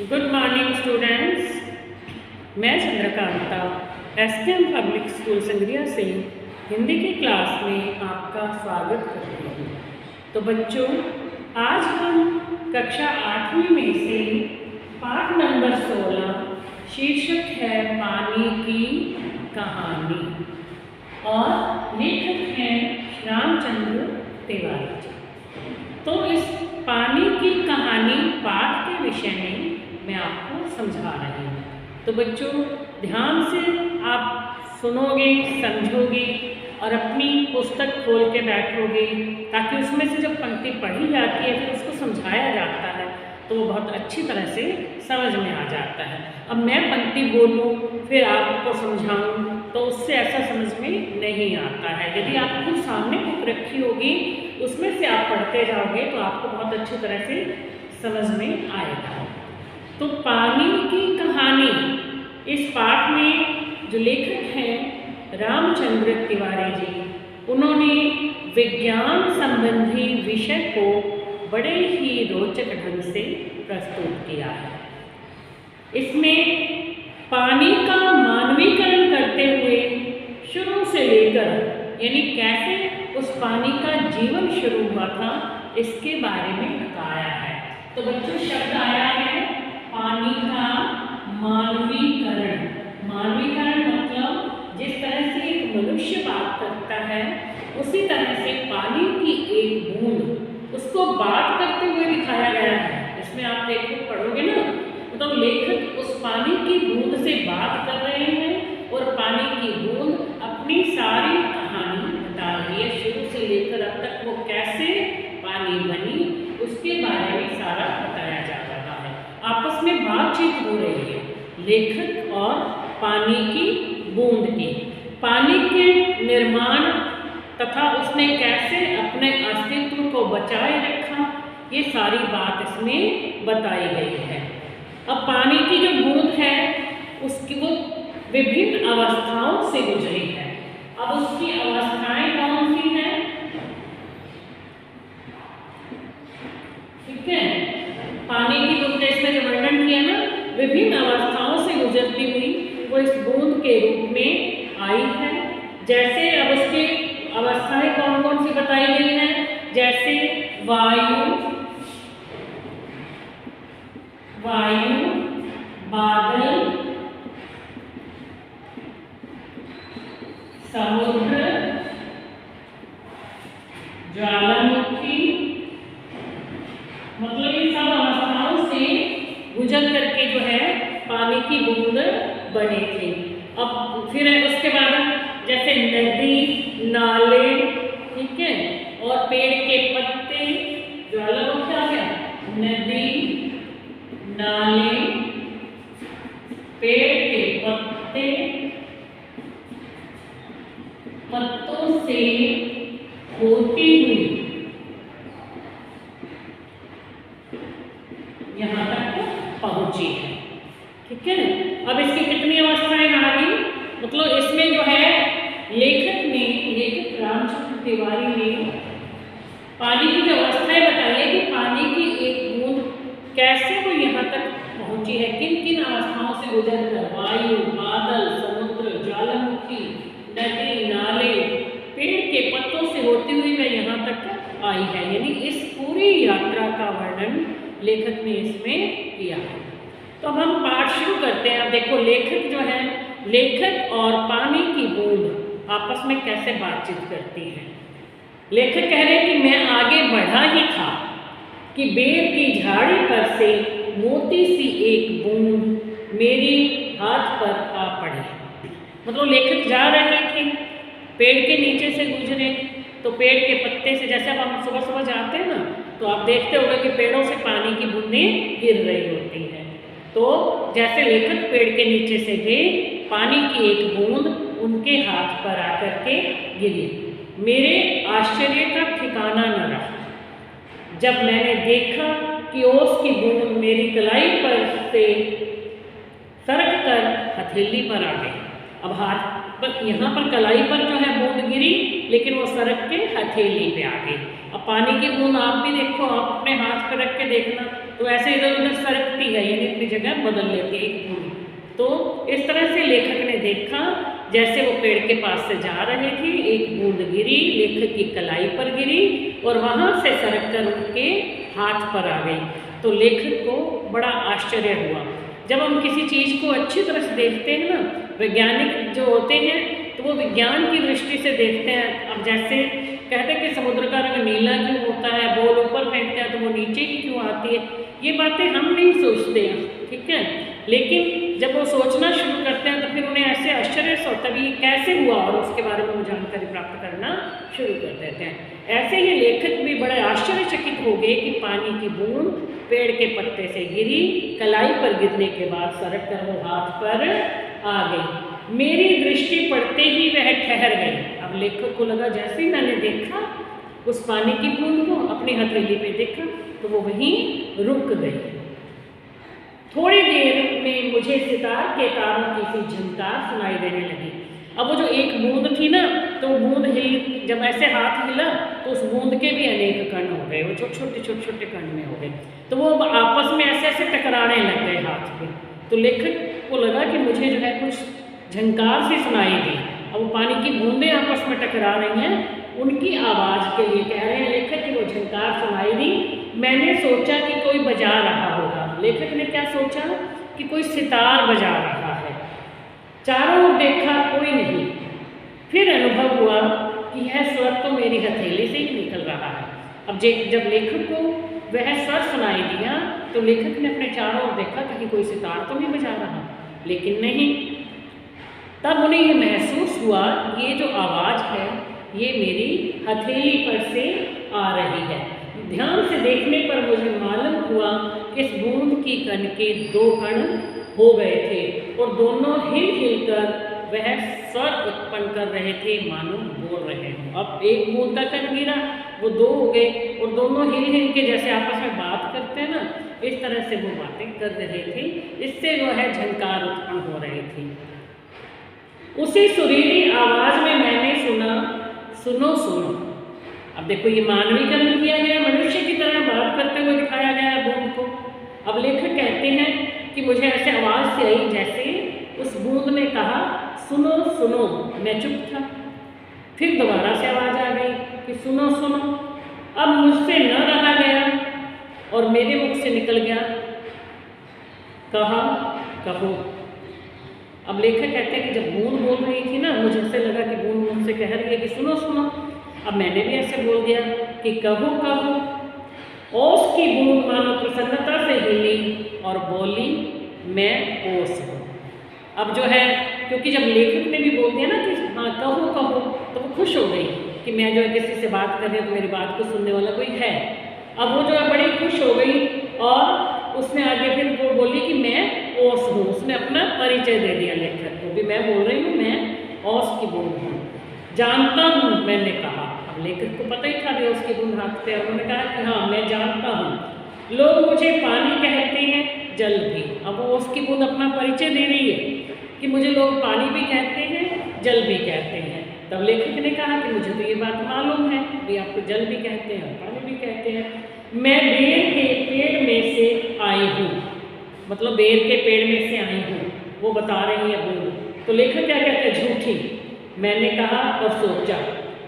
Good morning students. मैं Chandrakanta SKM public school संग्रिया से हिंदी की क्लास में आपका स्वागत करती हूँ। तो बच्चों, आज हम कक्षा 8वीं में से पाठ नंबर 16 शीर्षक है पानी की कहानी और लेखक हैं रामचंद्र तिवारी जी। तो इस पानी की कहानी पाठ के विषय में मैं आपको समझा रही हूँ। तो बच्चों, ध्यान से आप सुनोगे, समझोगे और अपनी पुस्तक खोल के बैठोगे, ताकि उसमें से जब पंक्ति पढ़ी जाती है फिर उसको समझाया जाता है तो वो बहुत अच्छी तरह से समझ में आ जाता है। अब मैं पंक्ति बोलूँ फिर आपको समझाऊँ तो उससे ऐसा समझ में नहीं आता है। यदि आप खुद सामने बुक रखी होगी, उसमें से आप पढ़ते जाओगे तो आपको बहुत अच्छी तरह से समझ में आएगा। तो पानी की कहानी, इस पाठ में जो लेखक हैं रामचंद्र तिवारी जी, उन्होंने विज्ञान संबंधी विषय को बड़े ही रोचक ढंग से प्रस्तुत किया है। इसमें पानी का मानवीकरण करते हुए शुरू से लेकर, यानी कैसे उस पानी का जीवन शुरू हुआ था, इसके बारे में बताया है। तो बच्चों, शब्द आया है पानी का मानवीकरण। मानवीकरण मतलब जिस तरह से एक मनुष्य बात करता है, उसी तरह से पानी की एक बूंद, उसको बात करते हुए दिखाया गया है। इसमें आप देखो, पढ़ोगे ना, तो लेखक उस पानी की बूंद से बात कर रहे हैं और पानी की बूंद अपनी सारी कहानी बता रही है, शुरू से लेकर अब तक वो कैसे पानी बनी उसके बारे में सारा बताया जा रहा है। आपस में बातचीत हो रही है लेखक और पानी की बूंद की। पानी के निर्माण तथा उसने कैसे अपने अस्तित्व को बचाए रखा, ये सारी बात इसमें बताई गई है। अब पानी की जो बूंद है उसकी वो विभिन्न अवस्थाओं से गुजरी है। अब उसकी अवस्थाएं कौन सी हैं? ठीक है, पानी की बूंद इसमें जो वर्णन किया ना, विभिन्न अवस्थाओं से गुजरती हुई वो इस बूंद के रूप में आई है। जैसे अब उसकी अवस्थाएं कौन कौन सी बताई गई हैं? जैसे वायु, बादल, समुद्र, ज्वालामुखी, मतलब इन सब अवस्थाओं से गुजर करके जो है पानी की बूंद बनी थी। अब फिर उसके बाद जैसे नदी, नाले, ठीक है, और पेड़ के पत्ते, ज्वालामुखी आ गया, नदी, नाले, पेड़ के पत्ते, पत्तों से होती हुई यहाँ तक पहुंची है। ठीक है, अब इसकी कितनी अवस्थाएं आ गई? मतलब इसमें जो है लेखक रामचंद्र तिवारी ने पानी की जो अवस्थाएं बताई है कि पानी की एक बूंद कैसे वो यहाँ तक पहुंची है, किन किन अवस्थाओं से गुजरकर, वायु, बादल, समुद्र, ज्वालामुखी, नदी, नाले, पेड़ के पत्तों से होती हुई वह यहाँ तक आई है। यानी इस पूरी यात्रा का वर्णन लेखक ने इसमें किया है। तो अब हम पाठ शुरू करते हैं। अब देखो, लेखक जो है, लेखक और पानी की बूंद आपस में कैसे बातचीत करती हैं। लेखक कह रहे हैं कि मैं आगे बढ़ा ही था कि बेर की झाड़ी पर से मोती सी एक बूंद मेरे हाथ पर आ पड़ी। मतलब लेखक जा रहे थे, पेड़ के नीचे से गुजरे, तो पेड़ के पत्ते से, जैसे अब हम सुबह सुबह जाते हैं ना, तो आप देखते होंगे कि पेड़ों से पानी की बूंदें गिर रही होती हैं। तो जैसे लेखक पेड़ के नीचे से गए, पानी की एक बूंद उनके हाथ पर आकर के गिरी। मेरे आश्चर्य का ठिकाना न रहा जब मैंने देखा कि ओस की बूंद मेरी कलाई पर से सरक कर हथेली पर आ गई। अब हाथ पर, यहाँ पर कलाई पर जो है बूंद गिरी, लेकिन वो सरक के हथेली पे आ गई। अब पानी की बूंद आप भी देखो, आप अपने हाथ पर रख के देखना, तो ऐसे इधर उधर सरकती है, यानी अपनी जगह बदल लेती है एक बूंद। तो इस तरह से लेखक ने देखा, जैसे वो पेड़ के पास से जा रहे थे, एक बूंद गिरी, लेखक की कलाई पर गिरी और वहाँ से सरक कर उनके हाथ पर आ गई। तो लेखक को बड़ा आश्चर्य हुआ। जब हम किसी चीज़ को अच्छी तरह से देखते हैं ना, वैज्ञानिक जो होते हैं तो वो विज्ञान की दृष्टि से देखते हैं। अब जैसे कहते हैं कि समुद्र का रंग नीला क्यों होता है, बॉल ऊपर फेंकते हैं तो वो नीचे ही क्यों आती है, ये बातें हम नहीं सोचते हैं, ठीक है। लेकिन जब वो सोचना शुरू करते हैं तो फिर उन्हें ऐसे आश्चर्य से होता है कि कैसे हुआ, और उसके बारे में वो जानकारी प्राप्त करना शुरू कर देते हैं। ऐसे ही लेखक भी बड़े आश्चर्यचकित हो गए कि पानी की बूंद पेड़ के पत्ते से गिरी, कलाई पर गिरने के बाद सरक कर वो हाथ पर आ गई। मेरी दृष्टि पड़ते ही वह ठहर गई। अब लेखक को लगा जैसे ही मैंने देखा उस पानी की बूंद को, अपनी हथेली पे देखा, तो वो वहीं रुक गई। थोड़ी देर में मुझे सितार के तारों की सी झनकार सुनाई देने लगी। अब वो जो एक बूंद थी ना, तो बूंद हिल, जब ऐसे हाथ हिला तो उस बूंद के भी अनेक कण हो गए, वो छोटे छोटे कण में हो गए। तो वो आपस में ऐसे ऐसे टकराने लग गए हाथ पे। तो लेखक को लगा कि मुझे जो है कुछ झंकार सी सुनाई दी। अब वो पानी की बूंदें आपस में टकरा रही हैं, उनकी आवाज़ के लिए कह रहे हैं लेखक कि वो झंकार सुनाई दी। मैंने सोचा कि कोई बजा रहा होगा। लेखक ने क्या सोचा कि कोई सितार बजा रहा है। चारों ओर देखा, कोई नहीं। फिर अनुभव हुआ कि यह स्वर तो मेरी हथेली से ही निकल रहा है। अब जब लेखक को वह स्वर सुनाई दिया तो लेखक ने अपने चारों ओर देखा, कहीं कोई सितार तो नहीं बजा रहा, लेकिन नहीं। तब उन्हें ये महसूस हुआ ये जो आवाज़ है ये मेरी हथेली पर से आ रही है। ध्यान से देखने पर मुझे मालूम हुआ कि इस बूंद की कण के दो कण हो गए थे और दोनों हिल कर वह स्वर उत्पन्न कर रहे थे, मानो बोल रहे हों। अब एक बूंद का कण गिरा, वो दो हो गए और दोनों हिल के जैसे आपस में बात करते हैं ना, इस तरह से वो बातें कर रहे थे। इससे जो है झंकार उत्पन्न हो रही थी। उसी सुरीली आवाज़ में मैंने सुना, सुनो सुनो। अब देखो ये मानवीकरण किया गया, मनुष्य की तरह बात करते हुए दिखाया गया है बूंद को। अब लेखक कहते हैं कि मुझे ऐसे आवाज़ से आई जैसे उस बूंद ने कहा सुनो सुनो। मैं चुप था। फिर दोबारा से आवाज़ आ गई कि सुनो सुनो। अब मुझसे न रहा गया और मेरे मुख से निकल गया, कहा कहो। अब लेखक कहते हैं कि जब बूंद बोल रही थी ना, मुझे ऐसे लगा कि बूंद मुझसे कह रही है कि सुनो सुनो। अब मैंने भी ऐसे बोल दिया कि कहो कहो। ओस की बूंद मानो प्रसन्नता से हिली और बोली मैं ओस हूँ। अब जो है, क्योंकि जब लेखक ने भी बोल दिया ना कि हाँ कहो कहो, तो वो खुश हो गई कि मैं जो है किसी से बात कर रही हूँ तो मेरी बात को सुनने वाला कोई है। अब वो जो है बड़ी खुश हो गई और उसने आगे फिर वो बोली कि मैं ओस हूँ। उसने अपना परिचय दे दिया लेखक को भी, मैं बोल रही हूँ मैं ओस की बूंद हूँ, जानता हूँ। मैंने कहा, अब लेखक को पता ही था भी ओस की बूंद हाथ पे, उन्होंने कहा कि हाँ मैं जानता हूँ। लोग मुझे पानी कहते हैं, जल भी। अब वो ओस की बूंद अपना परिचय दे रही है कि मुझे लोग पानी भी कहते हैं, जल भी कहते हैं। तब लेखक ने कहा कि मुझे तो ये बात मालूम है, भी आपको जल भी कहते हैं और पानी भी कहते हैं। मैं बेर के पेड़ में से आई हूँ, मतलब बेर के पेड़ में से आई हूँ, वो बता रही है बूंद। तो लेखक क्या कहते हैं, झूठी। मैंने कहा और सोचा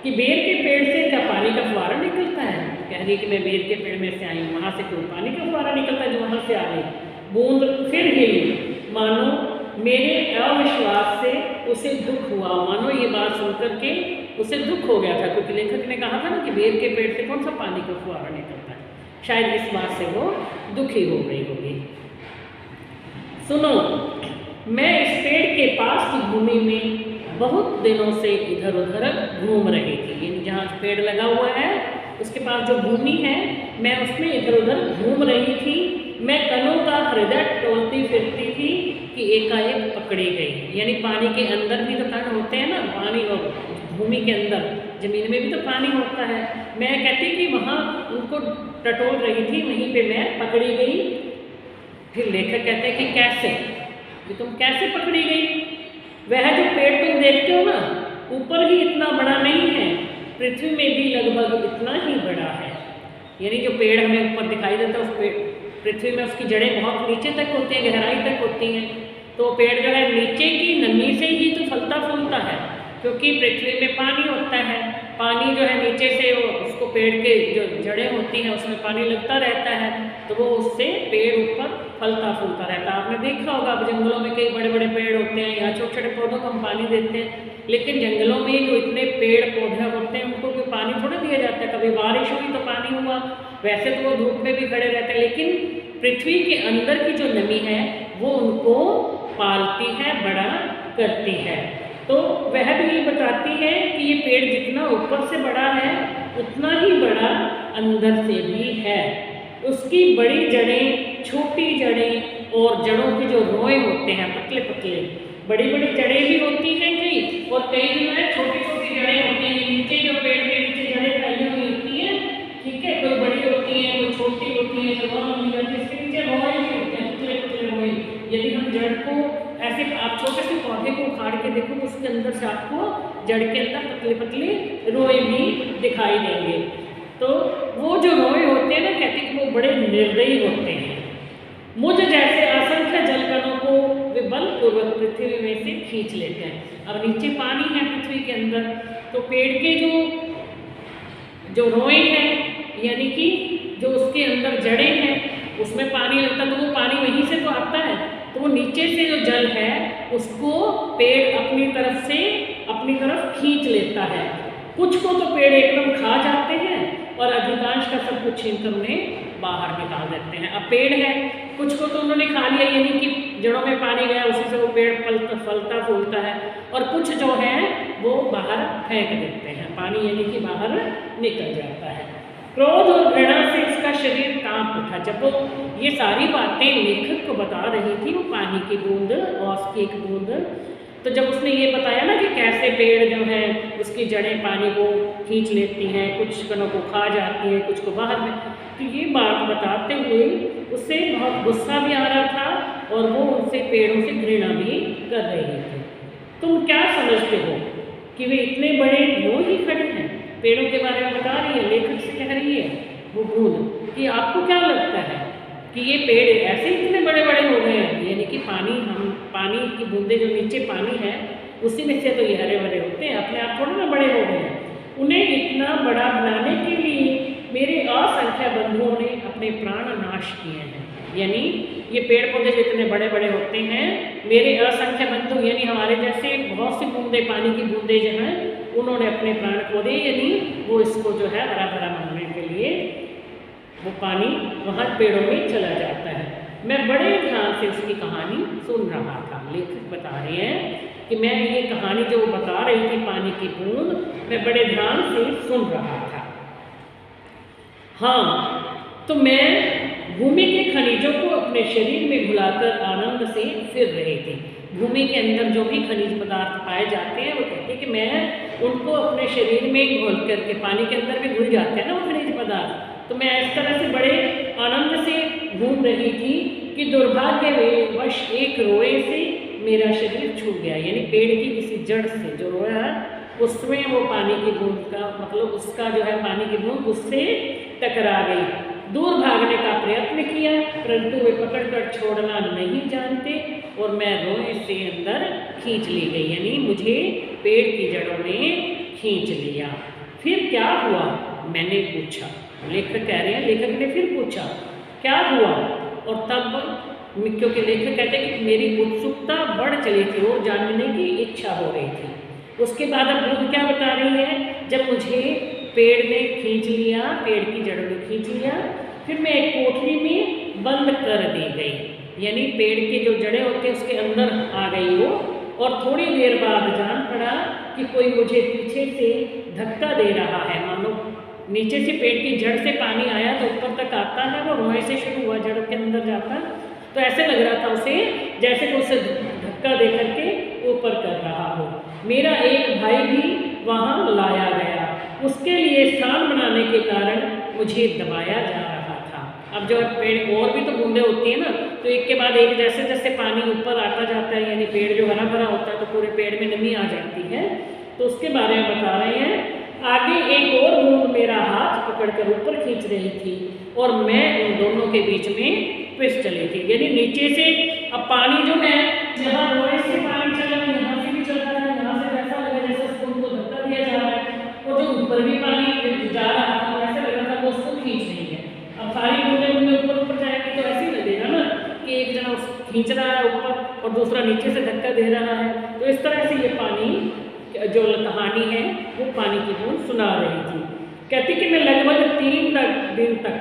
कि बेर के पेड़ से क्या पानी का फुहारा निकलता है। कह रही कि मैं बेर के पेड़ में से आई हूँ, वहाँ से कोई पानी का फुहारा निकलता है जो वहाँ से आ गई। बूंद फिर हिली, मानो मेरे अविश्वास से उसे दुख हुआ। मानो ये बात सुनकर के उसे दुख हो गया था, क्योंकि लेखक ने कहा था ना कि बेर के पेड़ से कौन सा पानी का फुहारा निकलता है। शायद इस बात से वो दुखी हो गई होगी। सुनो, मैं इस पेड़ के पास की भूमि में बहुत दिनों से इधर उधर घूम रही थी। यानी जहाँ पेड़ लगा हुआ है उसके पास जो भूमि है, मैं उसमें इधर उधर घूम रही थी। मैं कणों का हृदय टोलती फिरती थी कि एकाएक पकड़ी गई। यानी पानी के अंदर भी तो कण होते हैं ना, पानी और भूमि के अंदर, जमीन में भी तो पानी होता है। मैं कहती कि वहाँ उनको टटोल रही थी, वहीं पे मैं पकड़ी गई। फिर लेखक कहते हैं कि कैसे, कि तुम कैसे पकड़ी गई। वह जो पेड़ तुम देखते हो ना, ऊपर ही इतना बड़ा नहीं है, पृथ्वी में भी लगभग इतना ही बड़ा है। यानी जो पेड़ हमें ऊपर दिखाई देता है उस पेड़ पृथ्वी में उसकी जड़ें बहुत नीचे तक होती हैं, गहराई तक होती हैं। तो पेड़ जो है नीचे की नमी से ही तो फलता फूलता है, क्योंकि पृथ्वी में पानी होता है। पानी जो है नीचे से उसको पेड़ के जो जड़ें होती हैं उसमें पानी लगता रहता है, तो वो उससे पेड़ ऊपर फलता फूलता रहता है। आपने देखा होगा अब जंगलों में कई बड़े बड़े पेड़ होते हैं, यहाँ छोटे छोटे पौधों को हम पानी देते हैं, लेकिन जंगलों में जो इतने पेड़ पौधे होते हैं उनको कोई पानी थोड़ा दिया जाता है। कभी बारिश हुई तो पानी हुआ, वैसे तो वो धूप में भी खड़े रहते हैं, लेकिन पृथ्वी के अंदर की जो नमी है वो उनको पालती है, बड़ा करती है। तो वह भी ये बताती है कि ये पेड़ जितना ऊपर से बड़ा है उतना ही बड़ा अंदर से भी है। उसकी बड़ी जड़ें, छोटी जड़ें और जड़ों के जो रोए होते हैं पतले पतले, बड़ी बड़ी जड़ें भी होती हैं कई, और कई जो है छोटी छोटी जड़ें होती हैं। नीचे जो पेड़ के नीचे जड़ें फैली हुई होती हैं, ठीक है, कोई बड़ी होती हैं कोई छोटी होती है, जो लंबी होती है, इसके नीचे रोए भी होते हैं, पतले पतले रोए। यदि हम जड़ को ऐसे आप छोटे से पौधे को उखाड़ के देखो तो उसके अंदर से आपको जड़ के अंदर पतले पतले रोए भी दिखाई देंगे। तो वो जो रोए होते हैं ना, कहते हैं कि वो बड़े निर्दयी होते हैं। मुझ जैसे असंख्य जलकणों को वे बलपूर्वक पृथ्वी में से खींच लेते हैं। अब नीचे पानी है पृथ्वी के अंदर, तो पेड़ के जो रोए हैं यानी कि जो उसके अंदर जड़ें हैं उसमें पानी लगता है, तो वो पानी वहीं से तो आता है, तो वो नीचे से जो जल है उसको पेड़ अपनी तरफ खींच लेता है। कुछ को तो पेड़ एकदम खा जाते हैं और अधिकांश का सब कुछ छीन कर उन्हें बाहर निकाल देते हैं। अब पेड़ है, कुछ को तो उन्होंने खा लिया, यानी कि जड़ों में पानी गया, उसी से वो पेड़ फलता फूलता है, और कुछ जो है वो बाहर फेंक देते हैं, पानी यानी कि बाहर निकल जाता है। क्रोध और घृणा से इसका शरीर कांप उठा। जब वो ये सारी बातें लेखक को बता रही थी, वो पानी की बूंद ओस की एक बूंद, तो जब उसने ये बताया ना कि कैसे पेड़ जो है उसकी जड़ें पानी को खींच लेती हैं, कुछ कणों को खा जाती है, कुछ को बाहर में, तो ये बात बताते हुए उससे बहुत गुस्सा भी आ रहा था और वो उनसे पेड़ों से घृणा भी कर रही थी। तुम क्या समझते हो कि वे इतने बड़े क्यों ही खड़े हैं? पेड़ों के बारे में बता रही है, लेखक से कह रही है वो बूंद कि आपको क्या लगता है कि ये पेड़ ऐसे इतने बड़े बड़े हो गए हैं? यानी कि पानी की बूंदे जो नीचे पानी है उसी में से तो ये हरे भरे होते हैं, अपने आप थोड़ा ना बड़े हो गए हैं। उन्हें इतना बड़ा बनाने के लिए मेरे असंख्य बंधुओं ने अपने प्राण नाश किए हैं। यानी ये पेड़ पौधे जो इतने बड़े बड़े होते हैं, मेरे असंख्य बंधु यानी हमारे जैसे बहुत सी बूंदे, पानी की बूंदे जो हैं, उन्होंने अपने प्राण खो दिए, यानी वो इसको जो है हरा भरा बनाने के लिए वो पानी वहाँ पेड़ों में चला जाता है। मैं बड़े ध्यान से उसकी कहानी सुन रहा था। लेखक बता रहे हैं कि मैं ये कहानी जो बता रही थी पानी की बूंद, मैं बड़े ध्यान से सुन रहा था। हाँ, तो मैं भूमि के खनिजों को अपने शरीर में घुलाकर आनंद से फिर रही थी। भूमि के अंदर जो भी खनिज पदार्थ पाए जाते हैं वो कहते हैं कि मैं उनको अपने शरीर में घोल करके, पानी के अंदर भी घुल जाते हैं ना वो खनिज पदार्थ, तो मैं इस तरह से बड़े आनंद से घूम रही थी कि दुर्भाग्यवश एक रोए से मेरा शरीर छूट गया। यानी पेड़ की किसी जड़ से जो रोया है उसमें वो पानी की बूंद का मतलब उसका जो है पानी की बूंद उससे टकरा गई। दूर भागने का प्रयत्न किया परंतु वे पकड़कर छोड़ना नहीं जानते और मैं रोए से अंदर खींच ली गई, यानी मुझे पेड़ की जड़ों ने खींच लिया। फिर क्या हुआ? मैंने पूछा। लेखक कह रहे हैं, लेखक ने फिर पूछा क्या हुआ, और तब क्योंकि लेखक कहते हैं कि मेरी उत्सुकता बढ़ चली थी और जानने की इच्छा हो रही थी। उसके बाद अब बुद्ध क्या बता रही है, जब मुझे पेड़ ने खींच लिया, पेड़ की जड़ों ने खींच लिया, फिर मैं एक कोठरी में बंद कर दी गई, यानी पेड़ के जो जड़ें होते हैं उसके अंदर आ गई वो, और थोड़ी देर बाद जान पड़ा कि कोई मुझे पीछे से धक्का दे रहा है। मानो नीचे से पेड़ की जड़ से पानी आया तो ऊपर तक आता है, वो रोए से शुरू हुआ जड़ के अंदर जाता, तो ऐसे लग रहा था उसे जैसे कि उसे धक्का दे करके ऊपर कर रहा हो। मेरा एक भाई भी वहाँ लाया गया, उसके लिए स्थान बनाने के कारण मुझे दबाया जा रहा था। अब जो पेड़ और भी तो बूंदे होती है ना, तो एक के बाद एक जैसे जैसे पानी ऊपर आता जाता है, यानी पेड़ जो हरा भरा होता है तो पूरे पेड़ में नमी आ जाती है, तो उसके बारे में बता रहे हैं आगे एक और बूंद मेरा हाथ पकड़कर ऊपर खींच रही थी और मैं उन दोनों के बीच में पिस चली थी। यानी नीचे से अब पानी जो है, जहाँ रोए से पानी चला, यहाँ से भी चल रहा है, यहाँ से ऐसा लगा जैसे स्पून को धक्का दिया जा रहा है, और जो ऊपर भी पानी जा रहा था ऐसा लग रहा था वो उसको खींच रही है। अब सारी बूंदें बूंदें ऊपर जाएंगी तो ऐसे ही लगेगा ना कि एक जना खींच रहा है ऊपर और दूसरा नीचे से धक्का दे रहा है। तो इस तरह से ये पानी जो कहानी है वो पानी की बूंद सुना रही थी। कहती कि मैं लगभग 3 दिन तक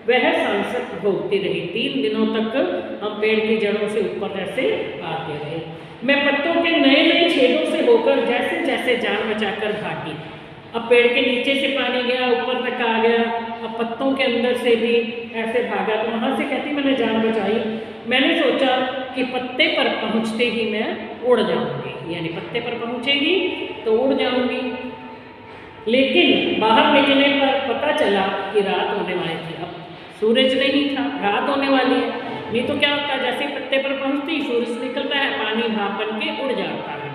वह सांसद भोगती रही। 3 दिनों तक हम पेड़ की जड़ों से ऊपर ऐसे आते रहे। मैं पत्तों के नए नए छेदों से होकर जैसे जैसे जान बचाकर भागी। अब पेड़ के नीचे से पानी गया, ऊपर तक आ गया, अब पत्तों के अंदर से भी ऐसे भागा। तो वहाँ से कहती मैंने जान बचाई। मैंने सोचा कि पत्ते पर पहुँचते ही मैं उड़ जाऊँगी, यानी पत्ते पर पहुँचेगी तो उड़ जाऊँगी। लेकिन बाहर निकलने पर पता चला कि रात होने वाली थी। अब सूरज नहीं था, रात होने वाली है। नहीं तो क्या होता है, जैसे पत्ते पर पहुँचती सूरज निकलता है, पानी भाप बन के उड़ जाता है।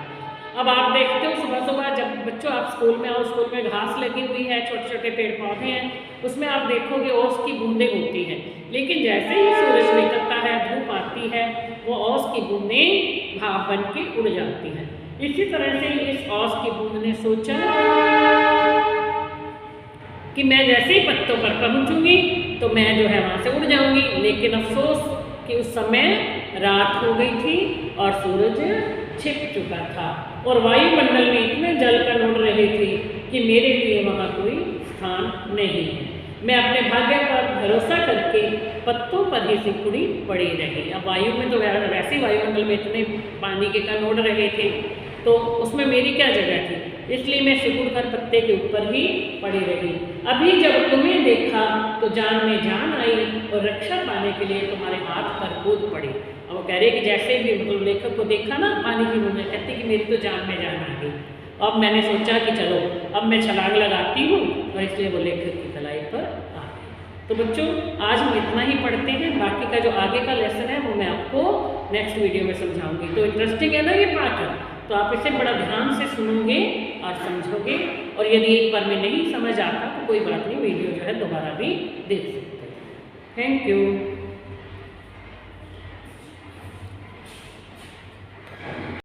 अब आप देखते हो सुबह सुबह जब बच्चों आप स्कूल में आओ, स्कूल में घास लगी हुई है, छोटे छोटे पेड़ पौधे हैं, उसमें आप देखोगे ओस की बूंदें होती हैं। लेकिन जैसे ही सूरज निकलता है, धूप आती है, वो ओस की बूंदें भाप बन के उड़ जाती हैं। इसी तरह से इस ओस की बूंद ने सोचा कि मैं जैसे ही पत्तों पर पहुंचूंगी तो मैं जो है वहाँ से उड़ जाऊंगी। लेकिन अफसोस कि उस समय रात हो गई थी और सूरज छिप चुका था और वायुमंडल में इतने जल कण उड़ रहे थे कि मेरे लिए वहाँ कोई स्थान नहीं है। मैं अपने भाग्य पर भरोसा करके पत्तों पर ही सिकुड़ी पड़ी रही। अब वायु में तो वैसे ही वायुमंडल में इतने पानी के कण उड़ रहे थे तो उसमें मेरी क्या जगह थी, इसलिए मैं सिकुड़ कर पत्ते के ऊपर ही पड़ी रही। अभी जब तुम्हें देखा तो जान में जान आई और रक्षा पाने के लिए तुम्हारे हाथ पर कूद पड़ी। अब वो कह रहे कि जैसे भी मतलब लेखक को देखा ना पानी की बूंद, कहती कि मेरी तो जान में जान आ गई। अब मैंने सोचा कि चलो अब मैं छलांग लगाती हूँ और इसलिए वो लेखक की कलाई पर आ गई। तो बच्चों आज हम इतना ही पढ़ते हैं, बाकी का जो आगे का लेसन है वो मैं आपको नेक्स्ट वीडियो में समझाऊंगी। तो इंटरेस्टिंग है ना ये पाठ, तो आप इसे बड़ा ध्यान से सुनोगे और समझोगे, और यदि एक बार में नहीं समझ आता तो कोई बात नहीं, वीडियो जो है दोबारा भी देख सकते हैं। Thank you.